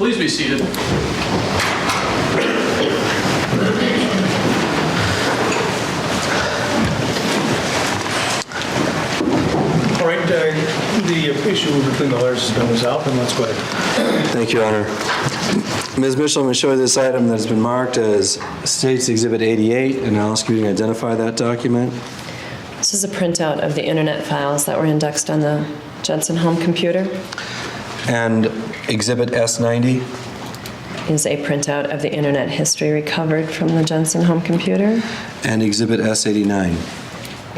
Please be seated. All right, the issue between the lawyers has been resolved, and let's go ahead. Thank you, Your Honor. Ms. Mitchell, I'm going to show you this item that has been marked as State's Exhibit 88, and I'll ask you to identify that document. This is a printout of the internet files that were indexed on the Jensen home computer. And Exhibit S90. Is a printout of the internet history recovered from the Jensen home computer. And Exhibit S89.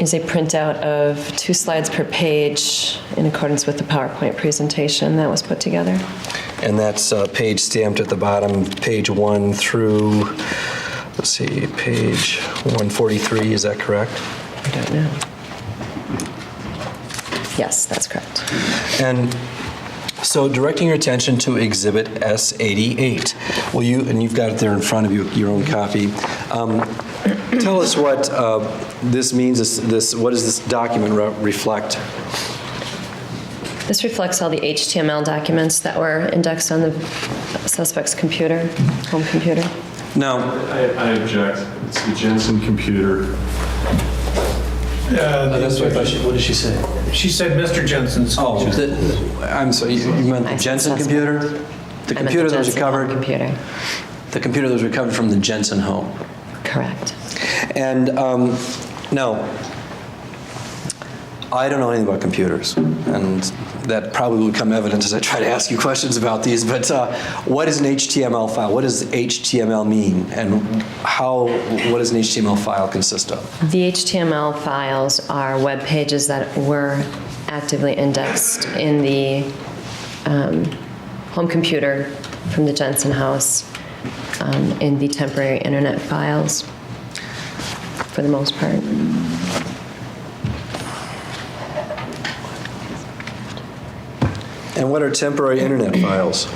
Is a printout of 2 slides per page in accordance with the PowerPoint presentation that was put together. And that's page stamped at the bottom, page 1 through, let's see, page 143, is that correct? I don't know. Yes, that's correct. And so directing your attention to Exhibit S88, will you, and you've got it there in front of you, your own copy, tell us what this means, what does this document reflect? This reflects all the HTML documents that were indexed on the suspect's computer, home computer. Now, I object. It's the Jensen computer. that's what what did she say? She said Mr. Jensen's. Oh, I'm sorry, you meant the I said Jensen suspect. computer? The I meant computer that was Jensen home recovered? computer. The computer that was recovered from the Jensen home. Correct. And now, I don't know anything about computers, and that probably will become evident as I try to ask you questions about these, but what is an HTML file? What does HTML mean, and what does an HTML file consist of? The HTML files are web pages that were actively indexed in the home computer from the Jensen house in the temporary internet files, for the most part. And what are temporary internet files?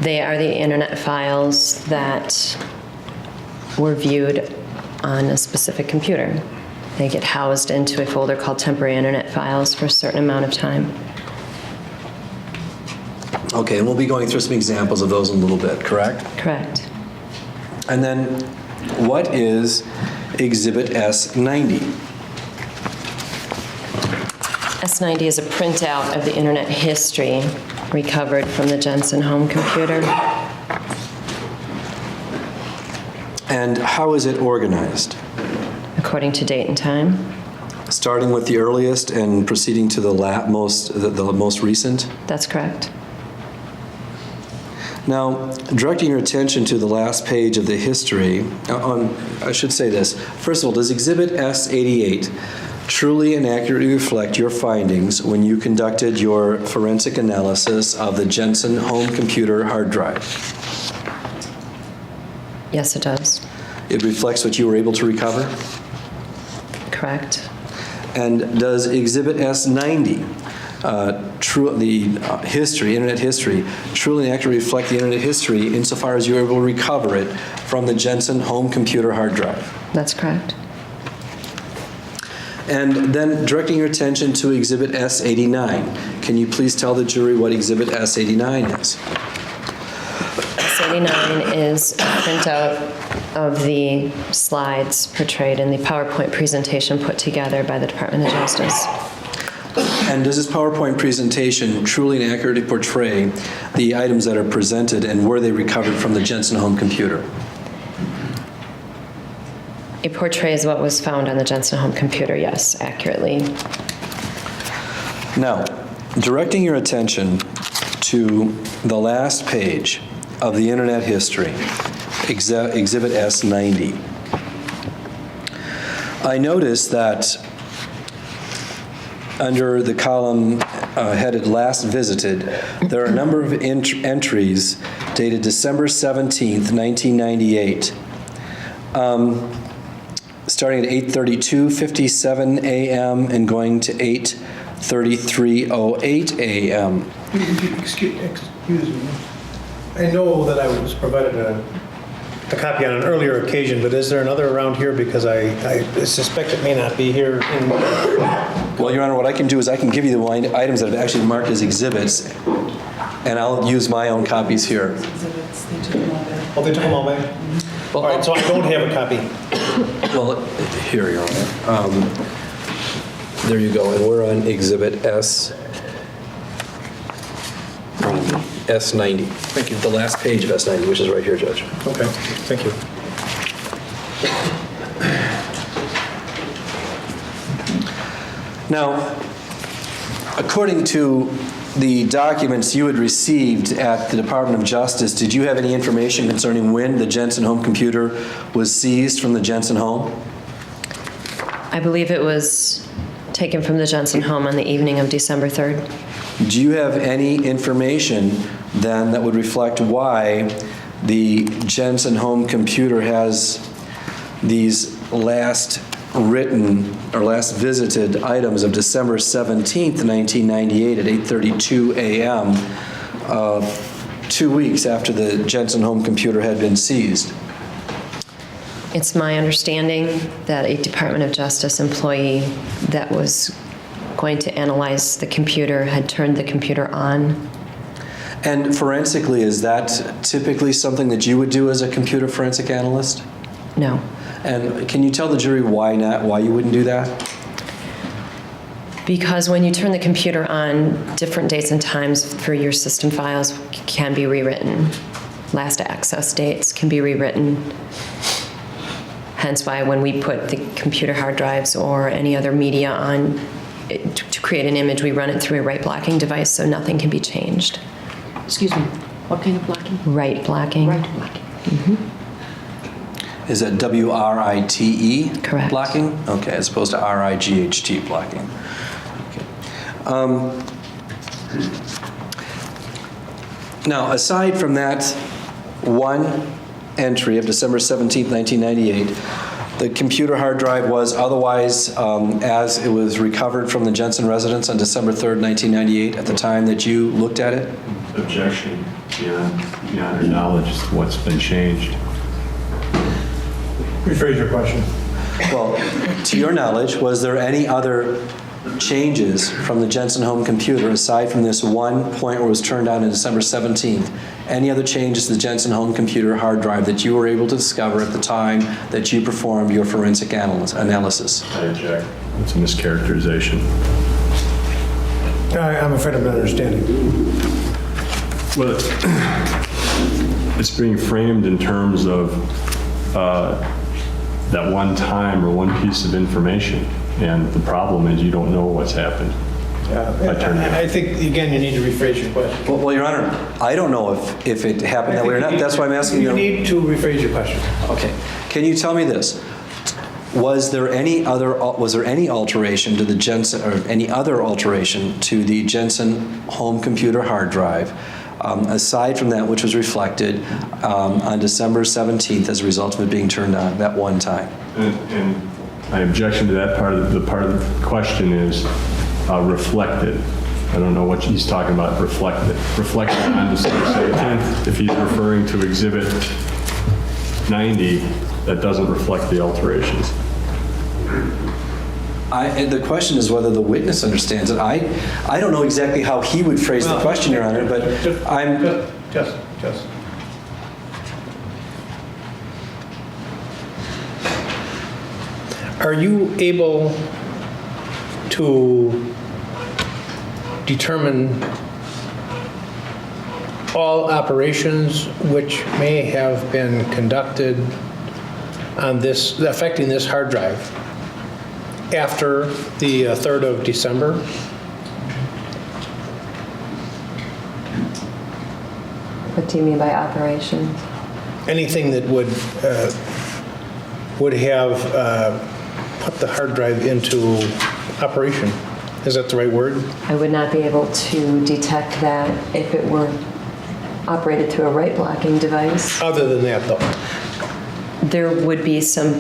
They are the internet files that were viewed on a specific computer. They get housed into a folder called temporary internet files for a certain amount of time. Okay, and we'll be going through some examples of those in a little bit, correct? Correct. And then, what is Exhibit S90? S90 is a printout of the internet history recovered from the Jensen home computer. And how is it organized? According to date and time. Starting with the earliest and proceeding to the most recent? That's correct. Now, directing your attention to the last page of the history, I should say this. First of all, does Exhibit S88 truly and accurately reflect your findings when you conducted your forensic analysis of the Jensen home computer hard drive? Yes, it does. It reflects what you were able to recover? Correct. And does Exhibit S90, internet history, truly and accurately reflect the internet history insofar as you were able to recover it from the Jensen home computer hard drive? That's correct. And then directing your attention to Exhibit S89, can you please tell the jury what Exhibit S89 is? S89 is a printout of the slides portrayed in the PowerPoint presentation put together by the Department of Justice. And does this PowerPoint presentation truly and accurately portray the items that are presented, and were they recovered from the Jensen home computer? It portrays what was found on the Jensen home computer, yes, accurately. Now, directing your attention to the last page of the internet history, Exhibit S90, I noticed that under the column headed Last Visited, there are a number of entries dated December 17th, 1998. Starting at 8:32:57 a.m. and going to 8:33:08 a.m. Excuse me. I know that I was provided a copy on an earlier occasion, but is there another around here? Because I suspect it may not be here. Well, Your Honor, what I can do is I can give you the items that have actually marked as exhibits. And I'll use my own copies here. Oh, they took them all back? All right, so I don't have a copy. Well, here you are. There you go, and we're on Exhibit S90. Thank you. The last page of S90, which is right here, Judge. Okay, thank you. Now, according to the documents you had received at the Department of Justice, did you have any information concerning when the Jensen home computer was seized from the Jensen home? I believe it was taken from the Jensen home on the evening of December 3rd. Do you have any information then that would reflect why the Jensen home computer has these last written or last visited items of December 17th, 1998 at 8:32 a.m., 2 weeks after the Jensen home computer had been seized? It's my understanding that a Department of Justice employee that was going to analyze the computer had turned the computer on. And forensically, is that typically something that you would do as a computer forensic analyst? No. And can you tell the jury why not, why you wouldn't do that? Because when you turn the computer on, different dates and times for your system files can be rewritten. Last access dates can be rewritten. Hence why when we put the computer hard drives or any other media on to create an image, we run it through a write blocking device so nothing can be changed. Excuse me, what kind of blocking? Write blocking. Right blocking. Is that W-R-I-T-E? Correct. Blocking? Okay, as opposed to R-I-G-H-T blocking. Okay. Now, aside from that one entry of December 17th, 1998, the computer hard drive was otherwise, as it was recovered from the Jensen residence on December 3rd, 1998, at the time that you looked at it? Objection beyond your knowledge as to what's been changed. Rephrase your question. Well, to your knowledge, was there any other changes from the Jensen home computer aside from this one point where it was turned on December 17th? Any other changes to the Jensen home computer hard drive that you were able to discover at the time that you performed your forensic analysis? I object. It's a mischaracterization. I'm afraid I'm not understanding. Well, it's being framed in terms of that one time or one piece of information. And the problem is you don't know what's happened. I think, again, you need to rephrase your question. Well, Your Honor, I don't know if it happened that way or not. That's why I'm asking you. You need to rephrase your question. Okay. Can you tell me this? Was there any alteration to the Jensen, or any other alteration to the Jensen home computer hard drive, aside from that which was reflected on December 17th as a result of it being turned on that one time? And my objection to that part of the question is reflected. I don't know what he's talking about, reflected. Reflection on December 17th, if he's referring to Exhibit 90, that doesn't reflect the alterations. The question is whether the witness understands it. I don't know exactly how he would phrase the question, Your Honor, but Just. Are you able to determine all operations which may have been conducted on this, affecting this hard drive after the 3rd of December? What do you mean by operations? Anything that would have put the hard drive into operation. Is that the right word? I would not be able to detect that if it were operated through a write blocking device. Other than that, though? There would be some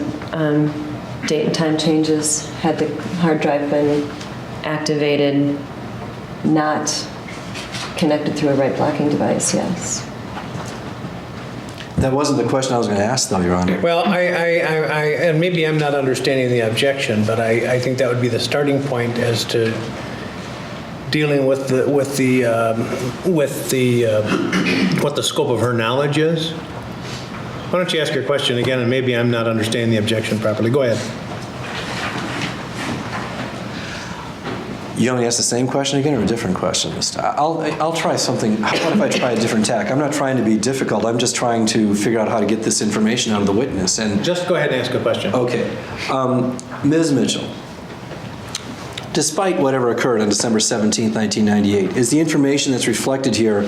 date and time changes had the hard drive been activated, not connected through a write blocking device, yes. that wasn't the question I was going to ask, though, Your Honor. Well, and maybe I'm not understanding the objection, but I think that would be the starting point as to dealing with what the scope of her knowledge is. Why don't you ask your question again, and maybe I'm not understanding the objection properly. Go ahead. You want me to ask the same question again or a different question this time? I'll try something. How about if I try a different tack? I'm not trying to be difficult. I'm just trying to figure out how to get this information out of the witness. And Just go ahead and ask a question. okay, Ms. Mitchell, despite whatever occurred on December 17th, 1998, is the information that's reflected here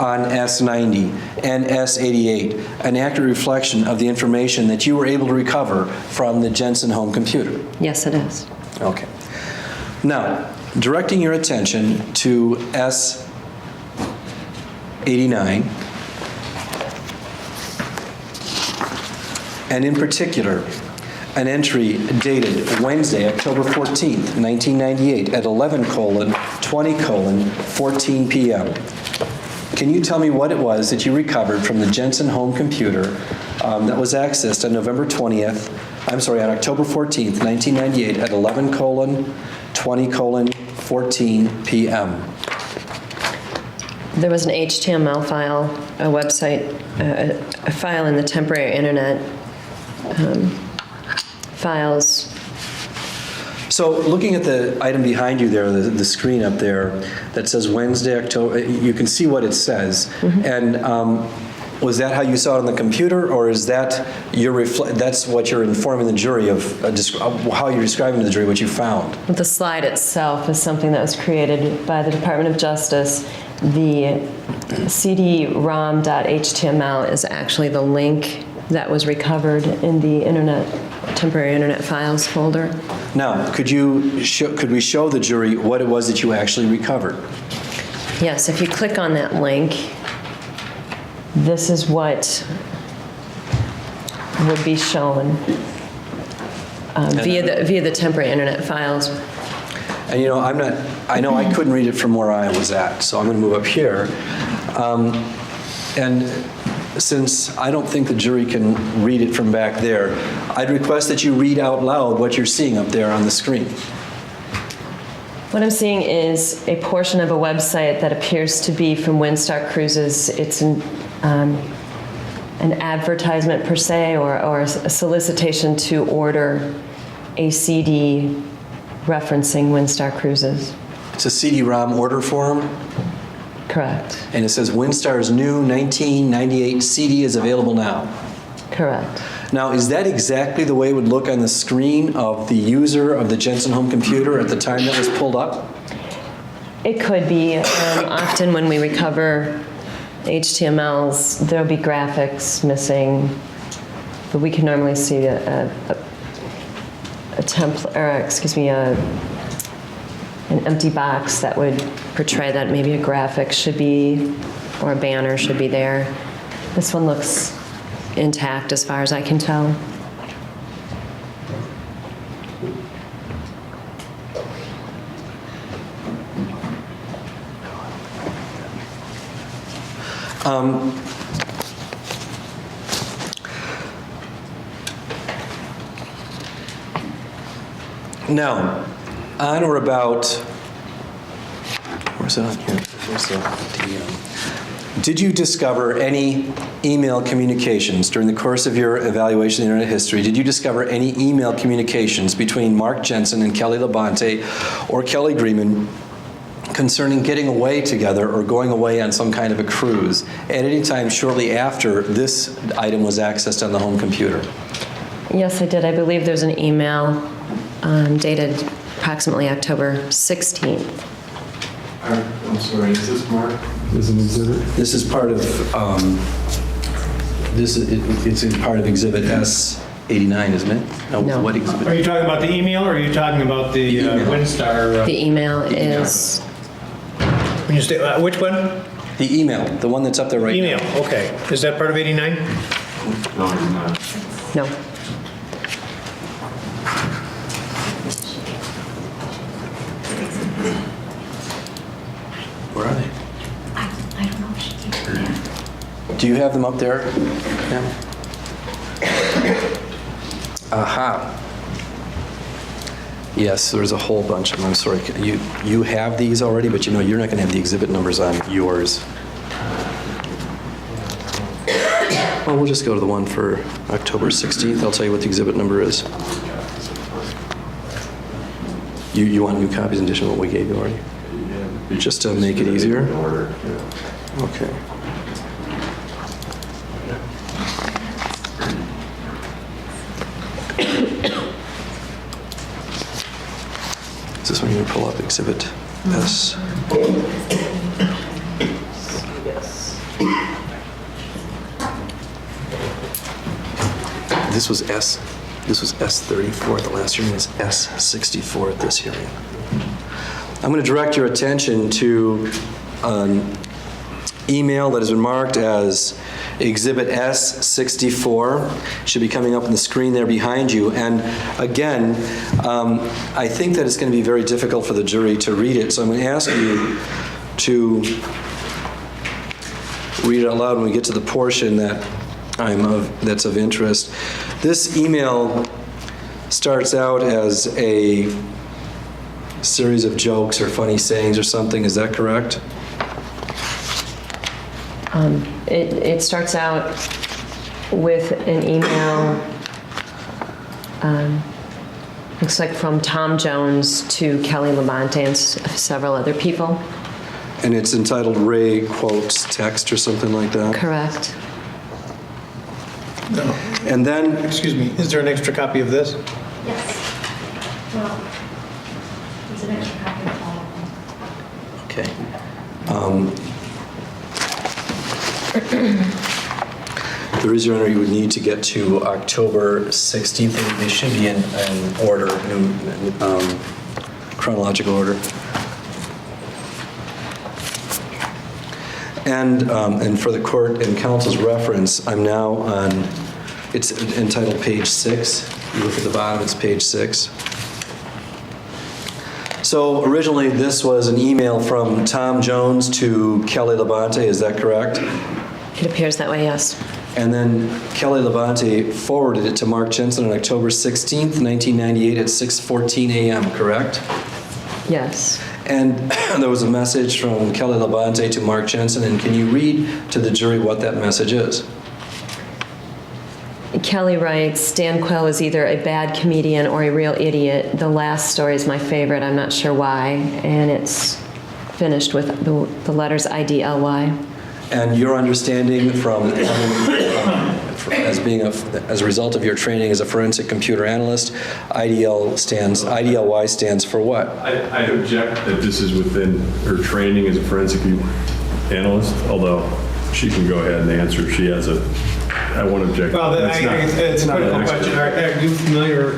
on S90 and S88 an accurate reflection of the information that you were able to recover from the Jensen home computer? Yes, it is. Okay. Now, directing your attention to S89, and in particular, an entry dated Wednesday, October 14th, 1998 at 11:20:14 p.m. Can you tell me what it was that you recovered from the Jensen home computer that was accessed on October 14th, 1998 at 11:20:14 p.m.? There was an HTML file, a website, a file in the temporary internet files. So looking at the item behind you there, the screen up there that says Wednesday, October, you can see what it says. And was that how you saw it on the computer, or is that that's what you're informing the jury of, how you're describing to the jury what you found? The slide itself is something that was created by the Department of Justice. The CD-ROM.html is actually the link that was recovered in the temporary internet files folder. Now, could we show the jury what it was that you actually recovered? Yes, if you click on that link, this is what would be shown via the temporary internet files. And I know I couldn't read it from where I was at, so I'm going to move up here. And since I don't think the jury can read it from back there, I'd request that you read out loud what you're seeing up there on the screen. What I'm seeing is a portion of a website that appears to be from Windstar Cruises. It's an advertisement per se, or a solicitation to order a CD referencing Windstar Cruises. It's a CD-ROM order form, Correct. and it says Windstar's new 1998 CD is available now. Correct. Now, is that exactly the way it would look on the screen of the user of the Jensen home computer at the time that was pulled up? It could be. Often when we recover HTMLs, there'll be graphics missing, but we can normally see a template, or excuse me, an empty box that would portray that maybe a graphic should be, or a banner should be there. This one looks intact as far as I can tell. Now, on or about, where's it on here? Where's the DM? Did you discover any email communications during the course of your evaluation of internet history? Did you discover any email communications between Mark Jensen and Kelly Labonte or Kelly Greenman concerning getting away together or going away on some kind of a cruise at any time shortly after this item was accessed on the home computer? Yes, I did. I believe there's an email dated approximately October 16th. I'm sorry, is this Mark? Is an exhibit? This is part of, it's in part of Exhibit S89, isn't it? No. What exhibit? Are you talking about the email, or are you talking about the email. Windstar? The email is, When you say, which one? The email, the one that's up there right now. Email, okay. Is that part of 89? No, he's not. no. Where are they? I don't know if she keeps that. Do you have them up there? Aha. Yes, there's a whole bunch of them. I'm sorry. You have these already, but you know you're not going to have the exhibit numbers on yours. Well, we'll just go to the one for October 16th. I'll tell you what the exhibit number is. You want new copies in addition to what we gave you already? Just to make it easier? Okay. Is this when you pull up exhibit S? This was S34 at the last hearing. It's S64 at this hearing. I'm going to direct your attention to an email that has been marked as Exhibit S64. Should be coming up on the screen there behind you. And again, I think that it's going to be very difficult for the jury to read it. So I'm going to ask you to read it out loud when we get to the portion that's of interest. This email starts out as a series of jokes or funny sayings or something. Is that correct? It starts out with an email, looks like from Tom Jones to Kelly Labonte and several other people. And it's entitled Ray Quotes Text or something like that? Correct. No. And then, Excuse me, is there an extra copy of this? Yes. Well, there's an extra copy of all of them. okay. There is, Your Honor, you would need to get to October 16th. They should be in order, in chronological order. And for the court and counsel's reference, I'm now on, it's entitled page 6. You look at the bottom, it's page 6. So originally, this was an email from Tom Jones to Kelly Labonte, is that correct? It appears that way, yes. And then Kelly Labonte forwarded it to Mark Jensen on October 16th, 1998 at 6:14 a.m., correct? Yes. And there was a message from Kelly Labonte to Mark Jensen, and can you read to the jury what that message is? Kelly writes, Dan Quayle is either a bad comedian or a real idiot. The last story is my favorite. I'm not sure why. And it's finished with the letters IDLY. And your understanding from as a result of your training as a forensic computer analyst, IDLY stands for what? I object that this is within her training as a forensic analyst, although she can go ahead and answer if she has a, I won't object. Well, it's a critical question. Are you familiar,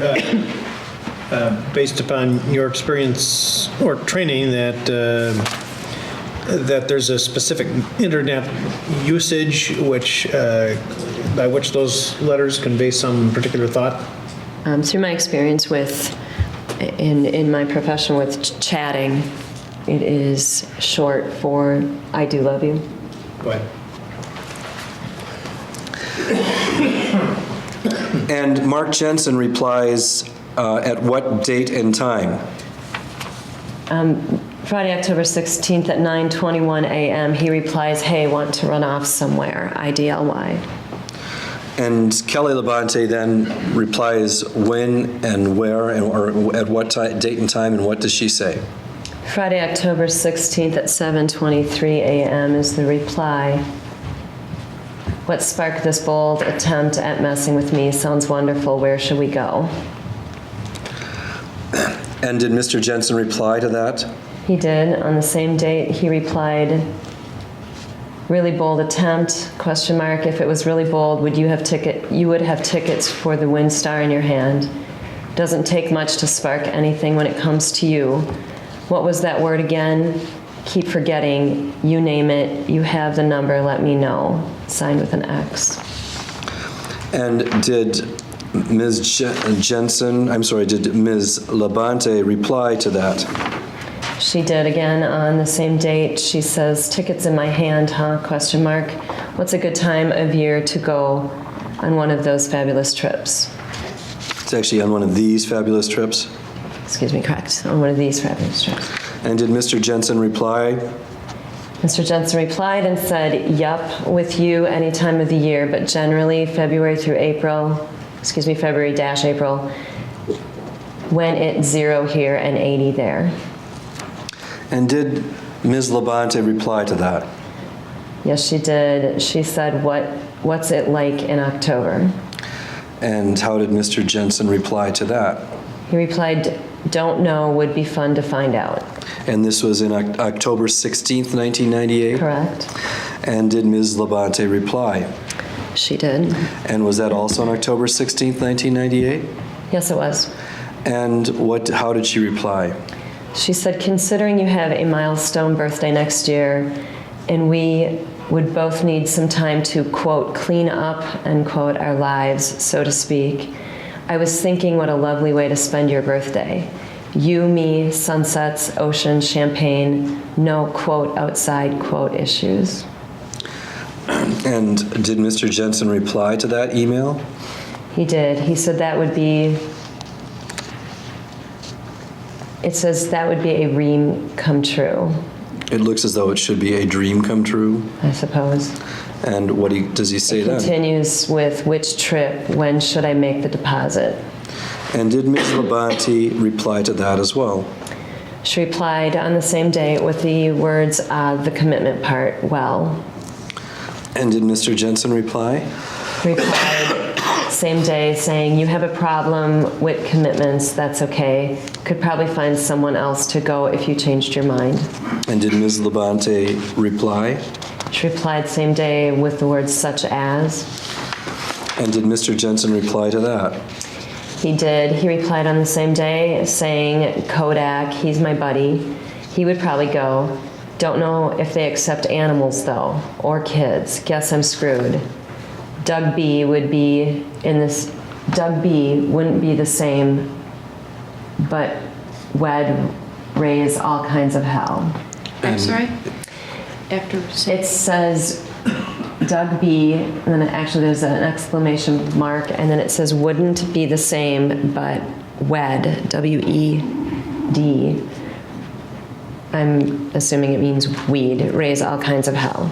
based upon your experience or training, that there's a specific internet usage by which those letters convey some particular thought? Through my experience in my profession with chatting, it is short for I do love you. Go ahead. And Mark Jensen replies at what date and time? Friday, October 16th at 9:21 a.m. He replies, hey, want to run off somewhere, IDLY. And Kelly Labonte then replies when and where or at what date and time, and what does she say? Friday, October 16th at 7:23 a.m. is the reply. What sparked this bold attempt at messing with me? Sounds wonderful. Where should we go? And did Mr. Jensen reply to that? He did. On the same date, he replied, really bold attempt, question mark. If it was really bold, you would have tickets for the WinStar in your hand. Doesn't take much to spark anything when it comes to you. What was that word again? Keep forgetting. You name it. You have the number. Let me know. Signed with an X. And did Ms. did Ms. Labonte reply to that? She did again on the same date. She says, tickets in my hand, huh? Question mark. What's a good time of year to go on one of those fabulous trips? It's actually on one of these fabulous trips. correct, on one of these revenue streams. And did Mr. Jensen reply? Mr. Jensen replied and said, "Yup, with you any time of the year, but generally February through April, February-April, when it's 0 here and 80 there." And did Ms. Labonte reply to that? Yes, she did. She said, what's it like in October? And how did Mr. Jensen reply to that? He replied, "Don't know, would be fun to find out." And this was in October 16th, 1998? Correct. And did Ms. Labonte reply? She did. And was that also on October 16th, 1998? Yes, it was. And how did she reply? She said, "Considering you have a milestone birthday next year, and we would both need some time to, quote, clean up, end quote, our lives, so to speak, I was thinking what a lovely way to spend your birthday. You, me, sunsets, ocean, champagne, no, quote, outside, quote, issues." And did Mr. Jensen reply to that email? He did. He said that would be, it says that would be a dream come true, It looks as though it should be a dream come true. I suppose. And does he say It then? continues with, "Which trip? When should I make the deposit?" And did Ms. Labonte reply to that as well? She replied on the same day with the words, the commitment part, well. And did Mr. Jensen reply? Replied same day saying, "You have a problem with commitments, that's okay. Could probably find someone else to go if you changed your mind." And did Ms. Labonte reply? She replied same day with the words "such as." And did Mr. Jensen reply to that? He did. He replied on the same day saying, "Kodak, he's my buddy. He would probably go. Don't know if they accept animals though, or kids. Guess I'm screwed. Doug B wouldn't be the same, but would raise all kinds of hell." I'm sorry? After saying. It says Doug B, and then actually there's an exclamation mark, and then it says "wouldn't be the same, but wed," W-E-D. I'm assuming it means weed, raise all kinds of hell.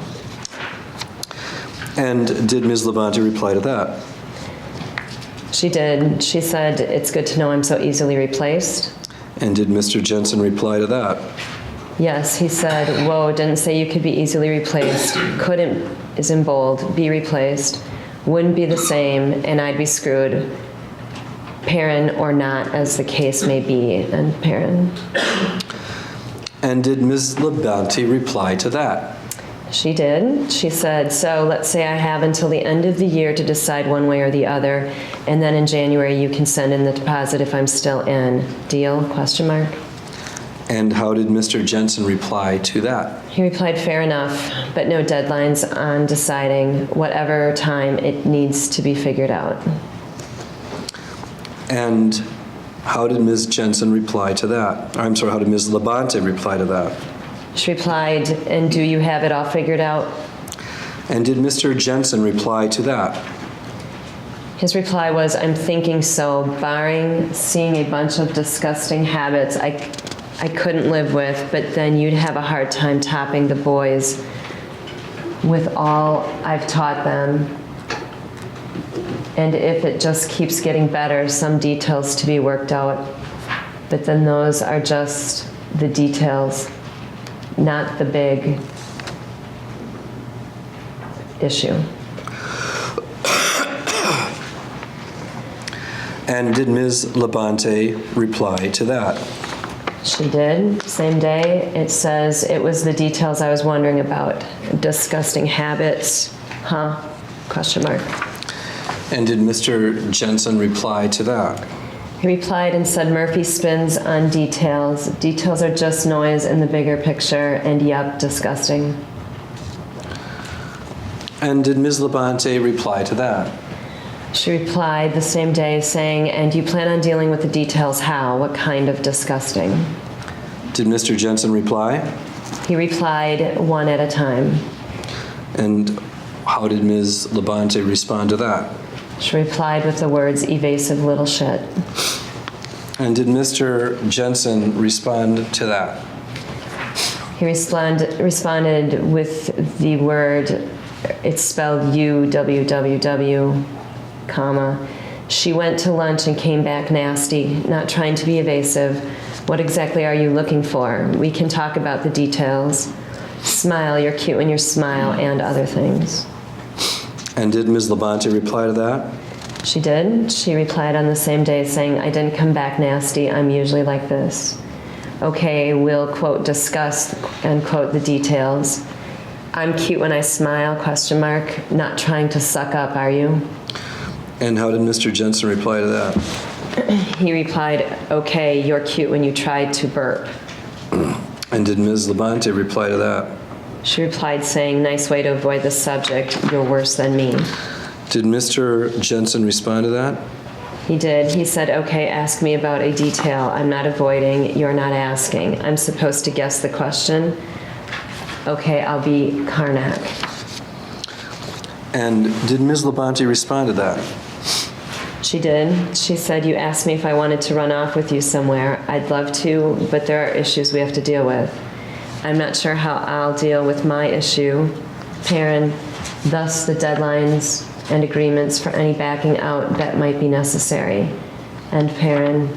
And did Ms. Labonte reply to that? She did. She said, "It's good to know I'm so easily replaced." And did Mr. Jensen reply to that? Yes, he said, "Whoa, didn't say you could be easily replaced. Couldn't," is in bold, "be replaced. Wouldn't be the same, and I'd be screwed. Parent or not, as the case may be," and parent. And did Ms. Labonte reply to that? She did. She said, "So let's say I have until the end of the year to decide one way or the other, and then in January you can send in the deposit if I'm still in. Deal? Question mark. And how did Mr. Jensen reply to that? He replied, "Fair enough, but no deadlines on deciding. Whatever time it needs to be figured out." And how did Ms. Jensen reply to that? I'm sorry, how did Ms. Labonte reply to that? She replied, "And do you have it all figured out?" And did Mr. Jensen reply to that? His reply was, "I'm thinking so, barring seeing a bunch of disgusting habits I couldn't live with, but then you'd have a hard time topping the boys with all I've taught them. And if it just keeps getting better, some details to be worked out. But then those are just the details, not the big issue." And did Ms. Labonte reply to that? She did. Same day. It says, "It was the details I was wondering about. Disgusting habits. Huh? Question mark." And did Mr. Jensen reply to that? He replied and said, "Murphy spins on details. Details are just noise in the bigger picture, and yep, disgusting." And did Ms. Labonte reply to that? She replied the same day saying, "And you plan on dealing with the details how? What kind of disgusting?" Did Mr. Jensen reply? He replied, "One at a time." And how did Ms. Labonte respond to that? She replied with the words, "Evasive little shit." And did Mr. Jensen respond to that? He responded with the word, it's spelled UWWW, comma. She went to lunch and came back nasty, not trying to be evasive. What exactly are you looking for? We can talk about the details. Smile, you're cute when you smile, and other things. And did Ms. Labonte reply to that? She did. She replied on the same day saying, I didn't come back nasty. I'm usually like this. Okay, we'll, quote, discuss, end quote, the details. I'm cute when I smile, question mark. Not trying to suck up, are you? And how did Mr. Jensen reply to that? He replied, okay, you're cute when you tried to burp. And did Ms. Labonte reply to that? She replied saying, nice way to avoid the subject. You're worse than me. Did Mr. Jensen respond to that? He did. He said, okay, ask me about a detail. I'm not avoiding. You're not asking. I'm supposed to guess the question. Okay, I'll be Karnak. And did Ms. Labonte respond to that? She did. She said, you asked me if I wanted to run off with you somewhere. I'd love to, but there are issues we have to deal with. I'm not sure how I'll deal with my issue. Perrin, thus the deadlines and agreements for any backing out that might be necessary. And Perrin,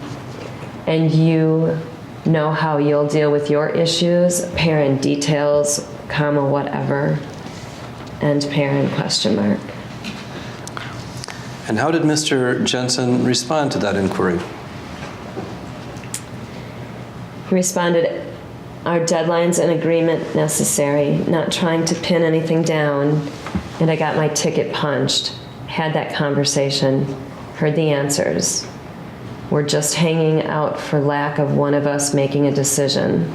and you know how you'll deal with your issues. Perrin, details, comma, whatever. And Perrin, question mark. And how did Mr. Jensen respond to that inquiry? He responded, our deadlines and agreement necessary, not trying to pin anything down, and I got my ticket punched, had that conversation, heard the answers. We're just hanging out for lack of one of us making a decision.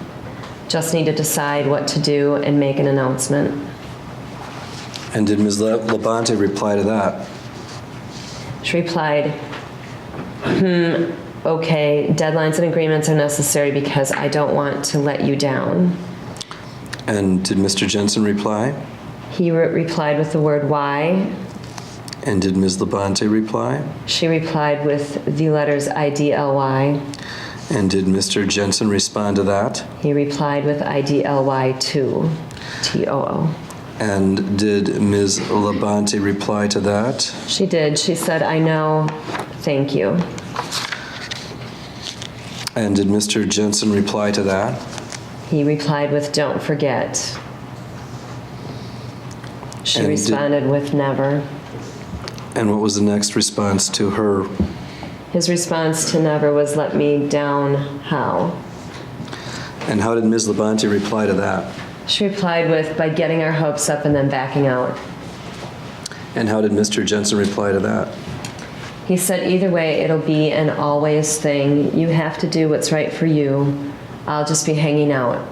Just need to decide what to do and make an announcement. And did Ms. Labonte reply to that? She replied, okay, deadlines and agreements are necessary because I don't want to let you down. And did Mr. Jensen reply? He replied with the word why. And did Ms. Labonte reply? She replied with the letters IDLY. And did Mr. Jensen respond to that? He replied with IDLY 2, TOO. And did Ms. Labonte reply to that? She did. She said, I know, thank you. And did Mr. Jensen reply to that? He replied with don't forget. She And responded with never. And what was the next response to her? His response to never was let me down how? And how did Ms. Labonte reply to that? She replied with by getting our hopes up and then backing out. And how did Mr. Jensen reply to that? He said either way it'll be an always thing. You have to do what's right for you. I'll just be hanging out.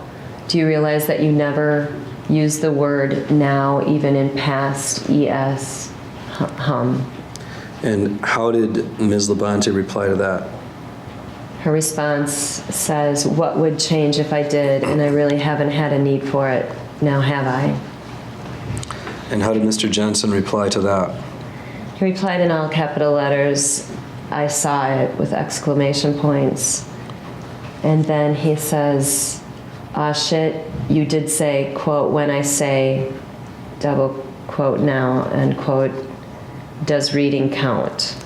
Do you realize that you never use the word now even in past ES hum? And how did Ms. Labonte reply to that? Her response says, what would change if I did, and I really haven't had a need for it. Now have I? And how did Mr. Jensen reply to that? He replied in all capital letters, I saw it, with exclamation points. And then he says, ah shit, you did say, quote, when I say, double quote now, end quote, does reading count?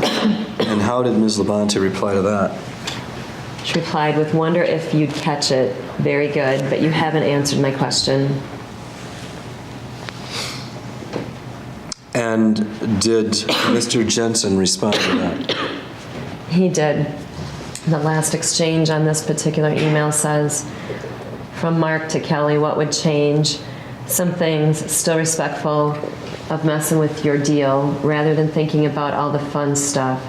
And how did Ms. Labonte reply to that? She replied with, wonder if you'd catch it. Very good, but you haven't answered my question. And did Mr. Jensen respond to that? He did. The last exchange on this particular email says, from Mark to Kelly, what would change? Some things, still respectful of messing with your deal, rather than thinking about all the fun stuff.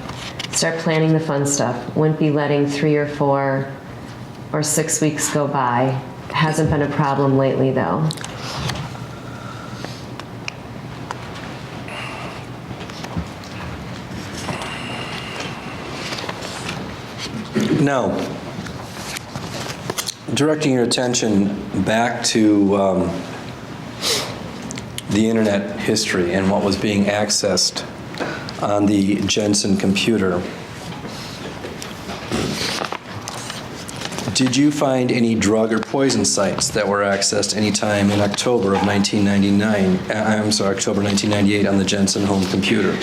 Start planning the fun stuff. Wouldn't be letting 3 or 4 or 6 weeks go by. Hasn't been a problem lately, though. Now, directing your attention back to the internet history and what was being accessed on the Jensen computer. did you find any drug or poison sites that were accessed anytime in October of 1999, October 1998 on the Jensen home computer?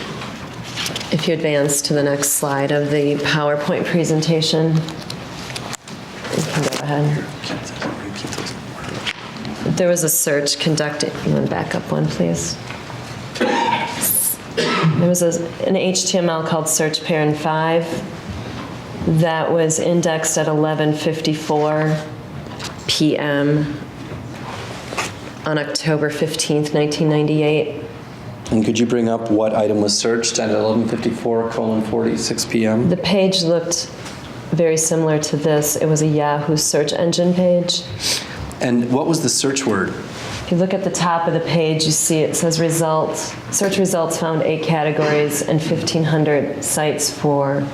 If you advance to the next slide of the PowerPoint presentation, you can go ahead. There was a search conducted, you want to back up one, please? There was an HTML called Search Parent 5 that was indexed at 11:54 p.m. on October 15th, 1998. And could you bring up what item was searched at 11:54:46 p.m.? The page looked very similar to this. It was a Yahoo search engine page. And what was the search word? If you look at the top of the page, you see it says results. Search results found 8 categories and 1,500 sites for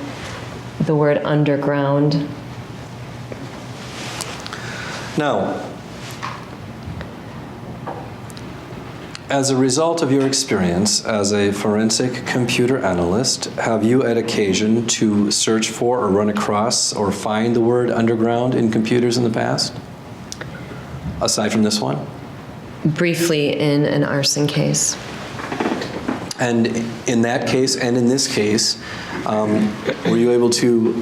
the word underground. Now, as a result of your experience as a forensic computer analyst, have you had occasion to search for or run across or find the word underground in computers in the past? Aside from this one? Briefly in an arson case. And in that case and in this case, were you able to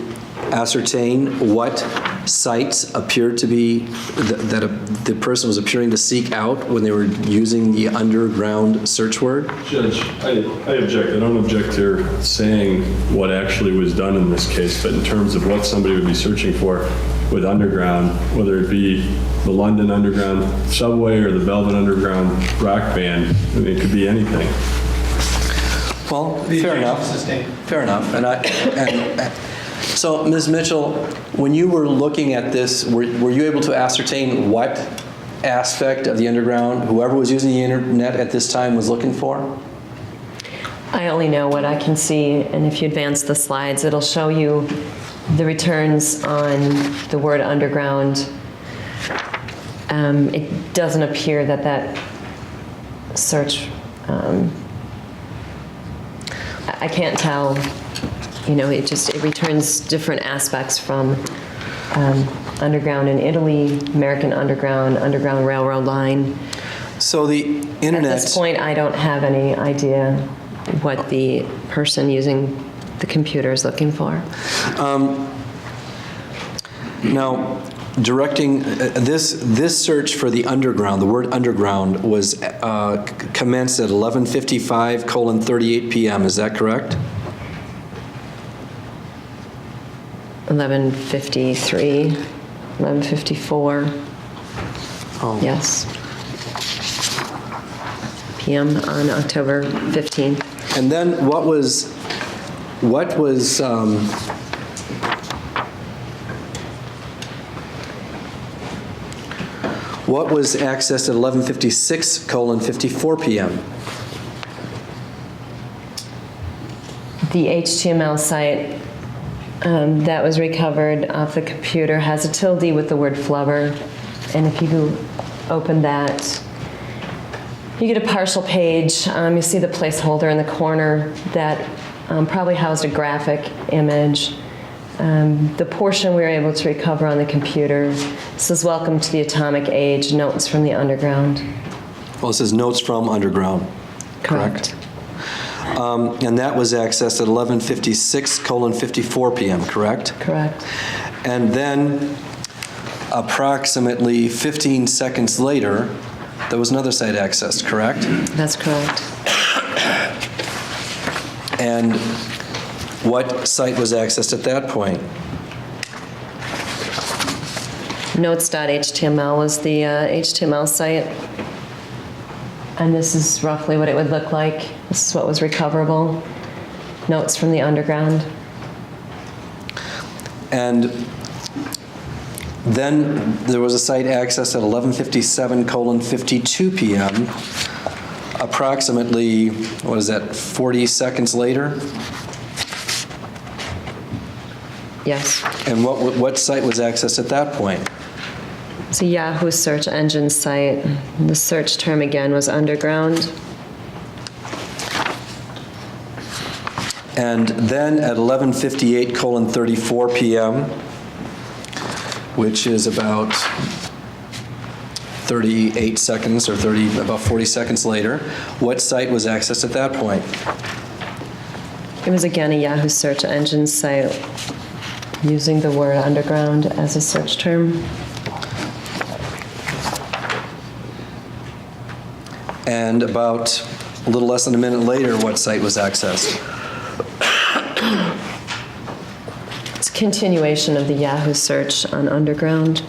ascertain what sites appeared to be, that the person was appearing to seek out when they were using the underground search word? Judge, I object. I don't object to her saying what actually was done in this case, but in terms of what somebody would be searching for with underground, whether it be the London Underground subway or the Belgian Underground rock band, I mean, it could be anything. Well, fair enough. Fair enough. So, Ms. Mitchell, when you were looking at this, were you able to ascertain what aspect of the underground whoever was using the internet at this time was looking for? I only know what I can see, and if you advance the slides, it'll show you the returns on the word underground. It doesn't appear that search, I can't tell, it returns different aspects from underground in Italy, American Underground, Underground Railroad line. So the internet... At this point, I don't have any idea what the person using the computer is looking for. Now, directing this search for the underground, the word underground, was commenced at 11:55:38 p.m. Is that correct? 11:53, 11:54. Oh. Yes. PM on October 15th. And then what was accessed at 11:56:54 p.m.? The HTML site that was recovered off the computer has a tilde with the word flubber, and if you open that, you get a partial page. You see the placeholder in the corner that probably housed a graphic image. The portion we were able to recover on the computer says, "Welcome to the Atomic Age, Notes from the Underground." Well, it says notes from underground. Correct. And that was accessed at 11:56:54 p.m., correct? Correct. And then approximately 15 seconds later, there was another site accessed, correct? That's correct. And what site was accessed at that point? Notes.html was the HTML site. And this is roughly what it would look like. This is what was recoverable. Notes from the underground. And then there was a site accessed at 11:57:52 p.m. Approximately, 40 seconds later? Yes. And what site was accessed at that point? It's a Yahoo search engine site. The search term again was underground. And then at 11:58:34 p.m., which is about 38 seconds or about 40 seconds later. What site was accessed at that point? It was again a Yahoo search engine site using the word underground as a search term. And about a little less than a minute later, what site was accessed? It's a continuation of the Yahoo search on underground.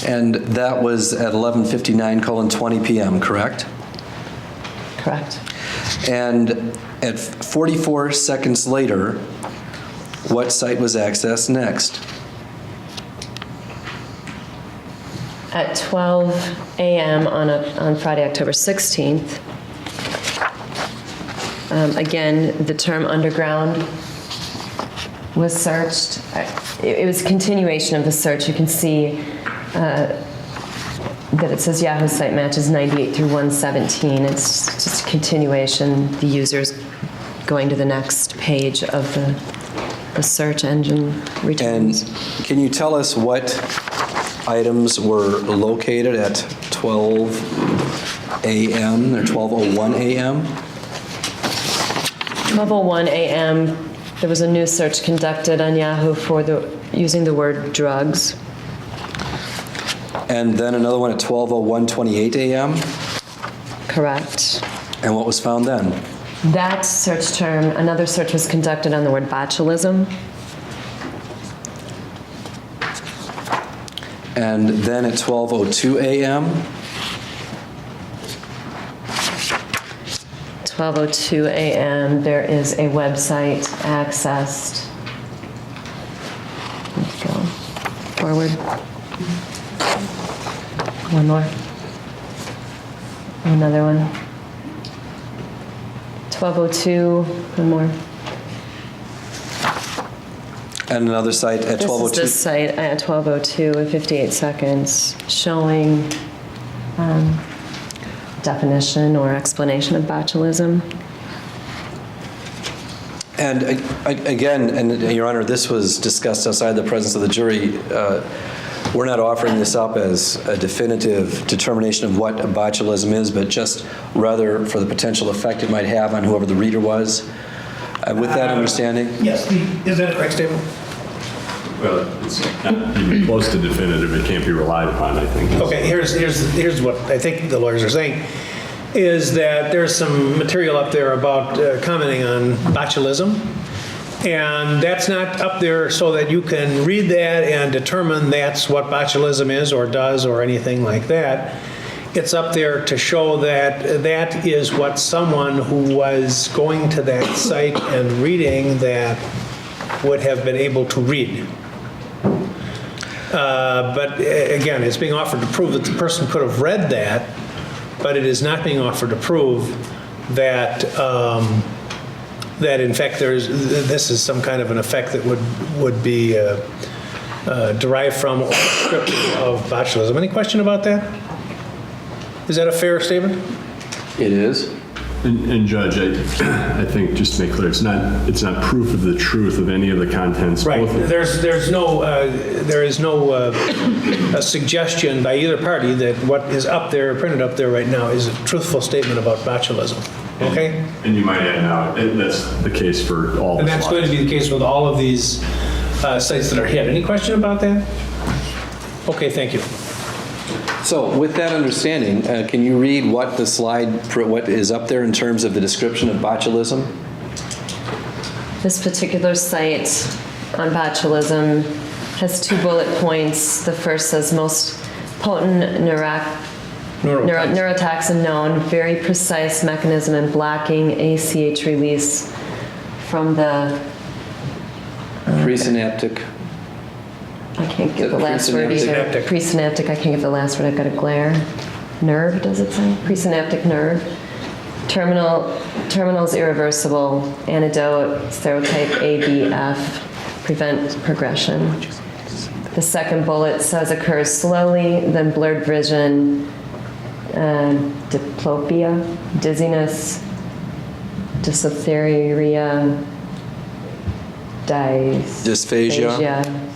And that was at 11:59:20 p.m., correct? Correct. And at 44 seconds later, what site was accessed next? At 12 a.m. on Friday, October 16th, again, the term underground was searched. It was a continuation of the search. You can see that it says Yahoo site matches 98 through 117. It's just a continuation. The user's going to the next page of the search engine returns. And can you tell us what items were located at 12 a.m. or 12:01 a.m.? 12:01 a.m. There was a new search conducted on Yahoo using the word drugs. And then another one at 12:01:28 a.m.? Correct. And what was found then? That search term, another search was conducted on the word botulism. And then at 12:02 a.m.? 12:02 a.m. there is a website accessed. Let's go forward. One more. Another one. 12:02. One more. And another site at This is 12:02? this site at 12:02 and 58 seconds showing definition or explanation of botulism. And again, and Your Honor, this was discussed outside the presence of the jury. We're not offering this up as a definitive determination of what botulism is, but just rather for the potential effect it might have on whoever the reader was. With that understanding? Yes, is that a correct statement? Well, it's not even close to definitive. It can't be relied upon, I think. Okay, here's what I think the lawyers are saying, is that there's some material up there about commenting on botulism, and that's not up there so that you can read that and determine that's what botulism is or does or anything like that. It's up there to show that that is what someone who was going to that site and reading that would have been able to read. But again, it's being offered to prove that the person could have read that, but it is not being offered to prove that that in fact this is some kind of an effect that would be derived from or descriptive of botulism. Any question about that? Is that a fair statement? It is. And Judge, I think just to make clear, it's not proof of the truth of any of the contents. Right. Both- There is no suggestion by either party that what is up there, printed up there right now, is a truthful statement about botulism. Okay? And you might add now, that's the case for all the And that's going to be the case with all of these sites that are hit. Any question about that? Okay, thank you. So with that understanding, can you read what the slide, what is up there in terms of the description of botulism? This particular site on botulism has 2 bullet points. The first says most potent neurotoxin known, very precise mechanism in blocking ACH release from the Presynaptic. I can't get the last word either. Presynaptic. Presynaptic, I can't get the last word, I've got a glare. Nerve, does it say? Presynaptic nerve. Terminal's irreversible. Antidote, serotype ABF, prevent progression. The second bullet says occurs slowly, then blurred vision, diplopia, dizziness, dysphoria, Dysphagia.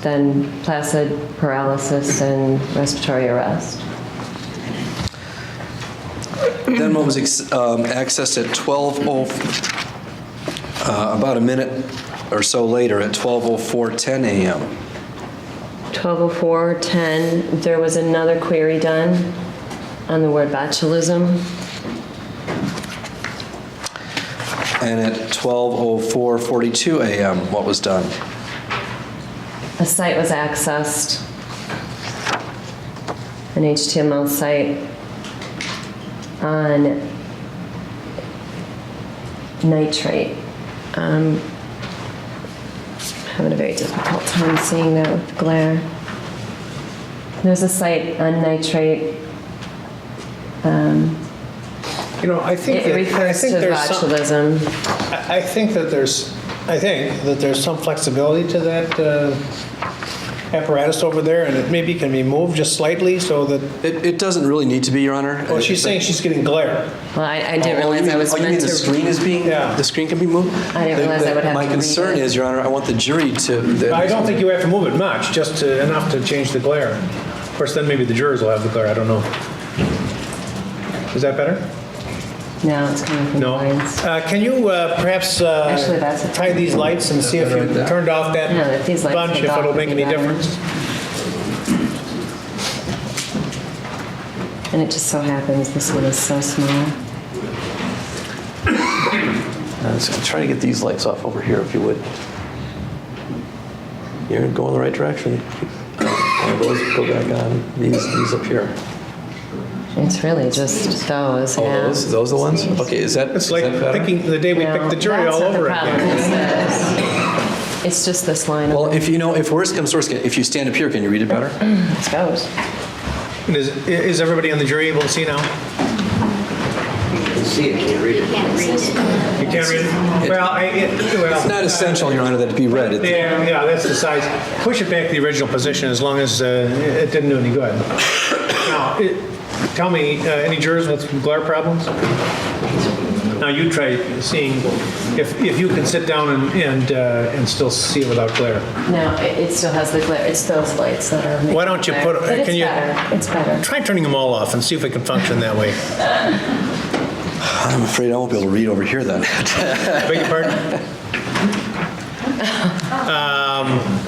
then placid paralysis and respiratory arrest. Then what was accessed at 12:00, about a minute or so later, at 12:04:10 a.m. 12:04:10, there was another query done on the word botulism. And at 12:04:42 a.m., what was done? A site was accessed, an HTML site on nitrate. Having a very difficult time seeing that with glare. There's a site on nitrate. I think It refers to botulism. I think that there's some flexibility to that apparatus over there, and it maybe can be moved just slightly so that, It doesn't really need to be, Your Honor. well, she's saying she's getting glare. Well, I didn't realize I was you mean meant the to. screen is being, Yeah. the screen can be moved? I didn't realize I would have My to read concern it. is, Your Honor, I want the jury to. I don't think you have to move it much, just enough to change the glare. Of course, then maybe the jurors will have the glare, I don't know. Is that better? No, it's coming from the No. lines. Can you perhaps Actually, that's a- tie these lights and see if you turned off that Yeah, if these lights bunch, turned if off it'll would make be any better. difference? And it just so happens this one is so small. Try to get these lights off over here, if you would. You're going the right direction. Those go back on. These up here. It's really just those, Oh, yeah. those the ones? Okay, is that? It's is like that better? thinking the day we No, picked the jury that's all not the over problem, again. It's just this line. Well, if worst comes to worst, if you stand up here, can you read it better? It goes. And is everybody on the jury able to see now? See it, can't read it. You can't read it? Well, It's not essential, Your Honor, that it be read. Yeah, that's the size. Push it back to the original position as long as it didn't do any good. Now, tell me, any jurors with glare problems? Now, you try seeing if you can sit down and still see it without glare. No, it still has the glare. It's those lights that are. Why don't you making put- glare. But can it's you- better. It's better. Try turning them all off and see if it can function that way. I'm afraid I won't be able to read over here then. Beg your pardon?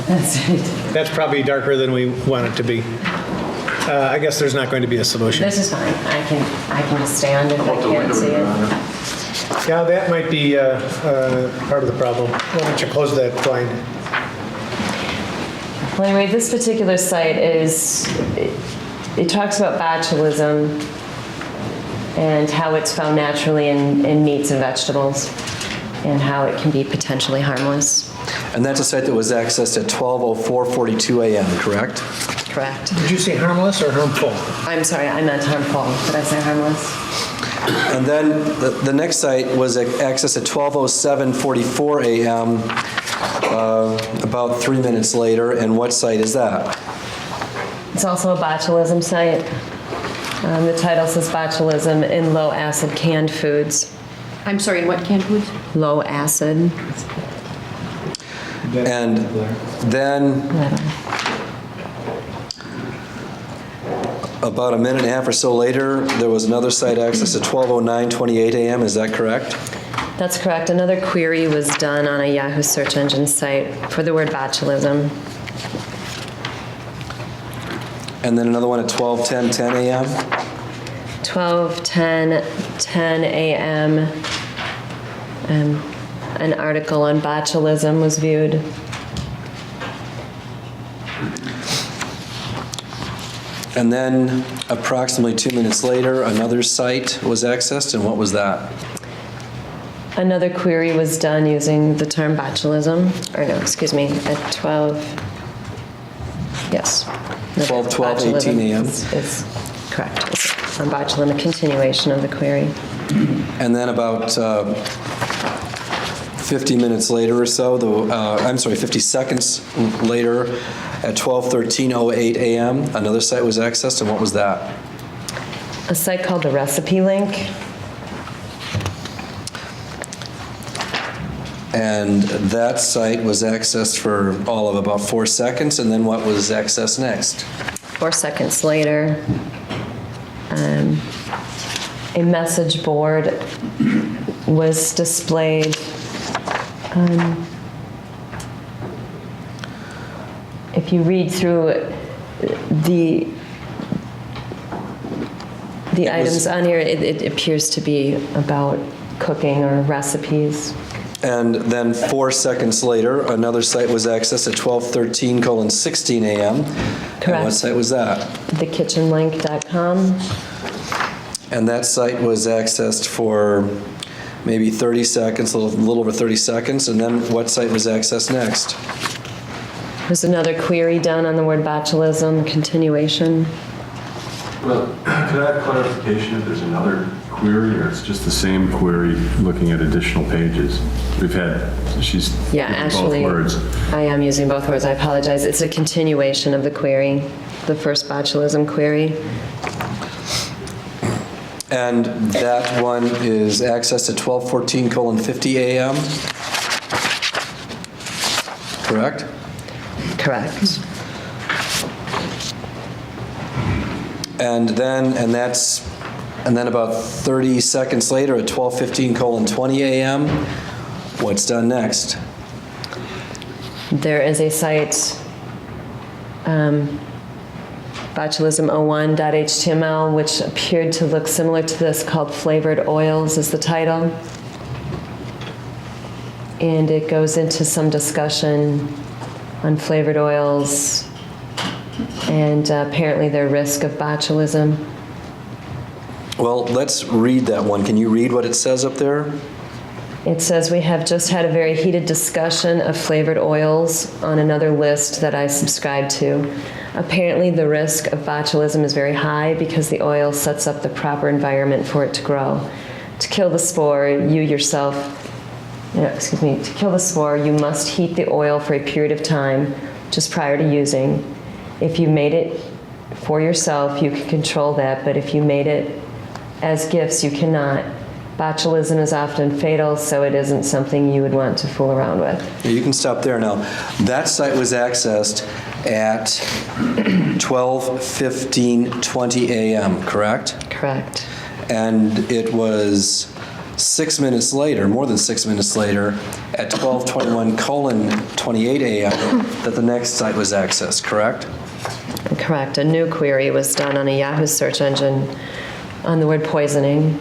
That's it. That's probably darker than we want it to be. I guess there's not going to be a solution. This is fine. I can stand if I can't see it. Yeah, that might be part of the problem. Why don't you close that blind? Well, anyway, this particular site it talks about botulism and how it's found naturally in meats and vegetables and how it can be potentially harmless. And that's a site that was accessed at 12:04:42 a.m., correct? Correct. Did you say harmless or harmful? I'm sorry, I meant harmful. Did I say harmless? And then the next site was accessed at 12:07:44 a.m., about 3 minutes later. And what site is that? It's also a botulism site. The title says botulism in low acid canned foods. I'm sorry, in what canned foods? Low acid. And then about a minute and a half or so later, there was another site access at 12:09:28 a.m. Is that correct? That's correct. Another query was done on a Yahoo search engine site for the word botulism. And then another one at 12:10:10 a.m. 12:10 a.m. An article on botulism was viewed. And then approximately 2 minutes later, another site was accessed. And what was that? Another query was done using the term botulism, or no, excuse me, at 12, yes. 12:18 a.m. Is correct. It's on botulism, a continuation of the query. And then about 50 minutes later or so, 50 seconds later, at 12:13:08 a.m., another site was accessed. And what was that? A site called the Recipe Link. And that site was accessed for all of about 4 seconds, and then what was accessed next? 4 seconds later, a message board was displayed. If you read through the items on here, it appears to be about cooking or recipes. And then 4 seconds later, another site was accessed at 12:13:16 a.m. And what Correct. site was that? thekitchenlink.com. And that site was accessed for maybe 30 seconds, a little over 30 seconds. And then what site was accessed next? There's another query done on the word botulism, continuation. Well, could I have clarification if there's another query, or it's just the same query looking at additional pages? She's Yeah, using actually, both words. I am using both words. I apologize. It's a continuation of the query, the first botulism query. And that one is accessed at 12:14:50 a.m. Correct? Correct. And then about 30 seconds later at 12:15:20 a.m., what's done next? There is a site, botulism01.html, which appeared to look similar to this, called Flavored Oils is the title. And it goes into some discussion on flavored oils and apparently their risk of botulism. Well, let's read that one. Can you read what it says up there? It says, we have just had a very heated discussion of flavored oils on another list that I subscribe to. Apparently, the risk of botulism is very high because the oil sets up the proper environment for it to grow. To kill the spore, to kill the spore, you must heat the oil for a period of time just prior to using. If you made it for yourself, you can control that, but if you made it as gifts, you cannot. Botulism is often fatal, so it isn't something you would want to fool around with. You can stop there now. That site was accessed at 12:15:20 a.m., correct? Correct. And it was 6 minutes later, more than 6 minutes later, at 12:21:28 a.m. that the next site was accessed, correct? Correct. A new query was done on a Yahoo search engine on the word poisoning.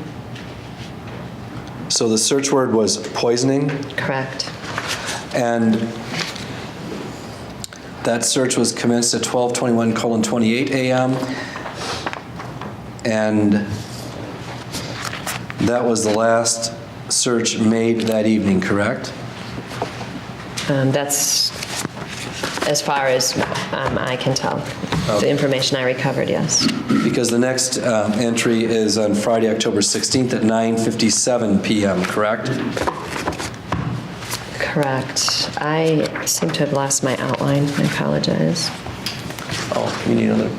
So the search word was poisoning, Correct. and that search was commenced at 12:21:28 a.m. And that was the last search made that evening, correct? That's as far as I can tell. The information I recovered, yes. Because the next entry is on Friday, October 16th at 9:57 p.m., correct? Correct. I seem to have lost my outline. I apologize. Oh, you need another?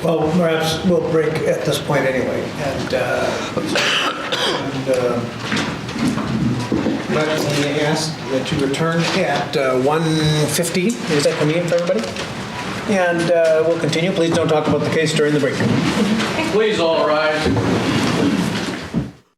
Well, perhaps we'll break at this point anyway, and let me ask that you return at 1:15. Is that convenient for everybody? And we'll continue. Please don't talk about the case during the break. Please all rise.